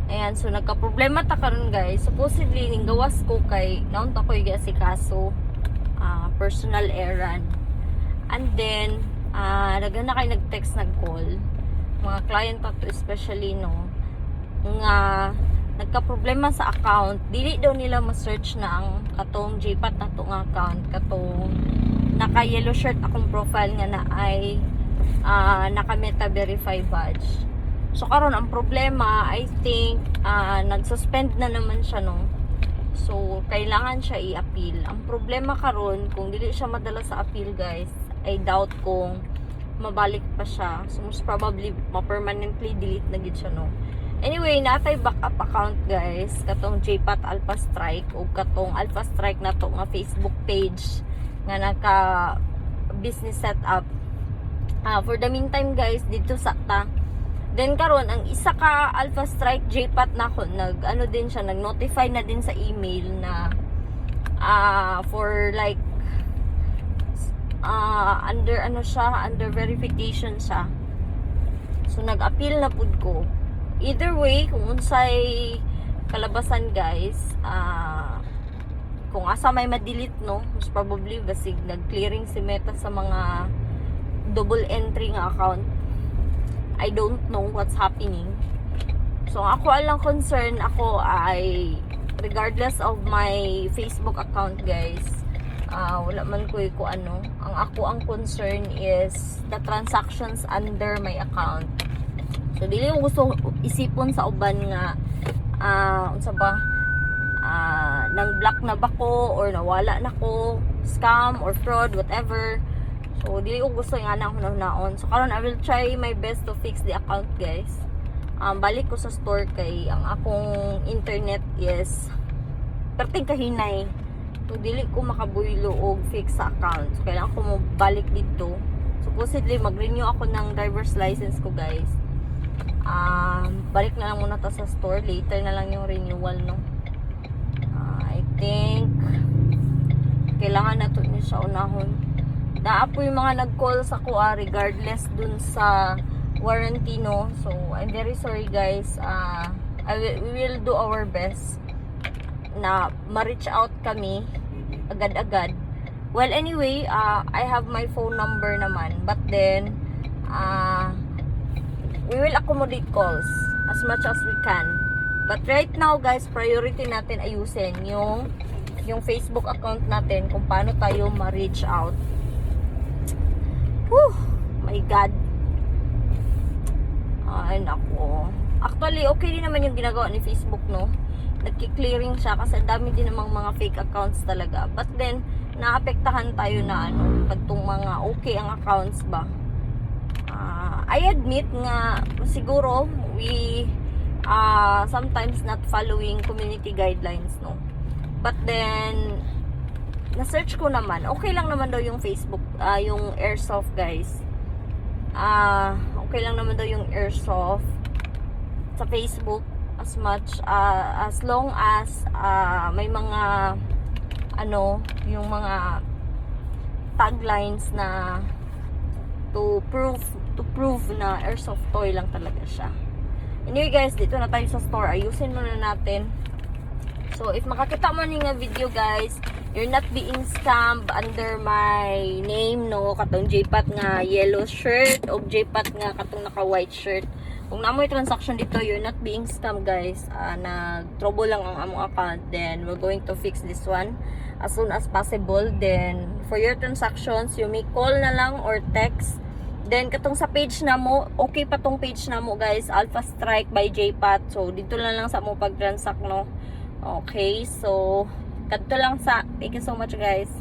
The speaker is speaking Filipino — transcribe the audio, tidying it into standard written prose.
Ayan, so nagka-problema ta karon guys. Supposedly ning gawas ko kay naon ta ko si kaso personal errand. And then nagana kay nag-text nag-call mga client to especially no nga nagka-problema sa account, dili daw nila ma-search na ang katong JPAT na itong account, katong naka yellow shirt akong profile nga na ay naka meta verify badge. So karon ang problema, I think nag-suspend na naman siya no. So kailangan siya i-appeal. Ang problema karon kung dili siya madala sa appeal guys, I doubt kung mabalik pa siya. So most probably ma-permanently delete na gid siya no. Anyway, natay backup account guys, katong JPAT Alpha Strike o katong Alpha Strike na to nga Facebook page nga naka business setup. For the meantime guys, dito sa ta. Then karon ang isa ka Alpha Strike JPAT na ko nag din siya, nag-notify na din sa email na for like under under verification siya. So nag-appeal na pud ko. Either way, kung unsay kalabasan guys, kung asa may ma-delete no, most probably basig nag-clearing si Meta sa mga double entry nga account. I don't know what's happening. So ako alang concern ako ay regardless of my Facebook account guys, wala man ko ano. Ang concern is the transactions under my account. So dili ko gusto isipon sa uban nga unsa ba nang block na ba ko or nawala na ko, scam or fraud, whatever. So dili ko gusto nga nang hunahon. So karon I will try my best to fix the account guys. Balik ko sa store kay ang akong internet is perting kahinay. So dili ko makabuylo og fix sa account. So kailangan ko mo balik dito. Supposedly mag-renew ako ng driver's license ko guys. Balik na lang muna ta sa store, later na lang yung renewal no. I think kailangan na to niyo siya unahon. Naapo yung mga nag-call sa ko regardless dun sa warranty no. So I'm very sorry guys. We will do our best na ma-reach out kami agad-agad. Well anyway, I have my phone number naman, but then we will accommodate calls as much as we can. But right now guys, priority natin ayusin yung Facebook account natin kung paano tayo ma-reach out. Whew, my God. Ay nako. Actually, okay din naman yung ginagawa ni Facebook no. Nagki-clearing siya kasi dami din namang mga fake accounts talaga. But then, naapektahan tayo na pagtong mga okay ang accounts ba. I admit nga siguro we sometimes not following community guidelines no. But then na-search ko naman, okay lang naman daw yung Facebook, yung Airsoft guys. Okay lang naman daw yung Airsoft sa Facebook as long as may mga yung mga taglines na to prove na airsoft toy lang talaga siya. Anyway guys, dito na tayo sa store. Ayusin muna natin. So if makakita mo nga video guys, you're not being scammed under my name no, katong JPAT nga yellow shirt o JPAT nga katong naka white shirt. Kung namoy transaction dito, you're not being scammed guys. Nag-trouble lang ang among account, then we're going to fix this one as soon as possible. Then for your transactions, you may call na lang or text. Then katong sa page na mo, okay pa tong page na mo guys, Alpha Strike by JPAT. So dito na lang sa mo pag-transact no. Okay, so kadto lang sa, thank you so much guys.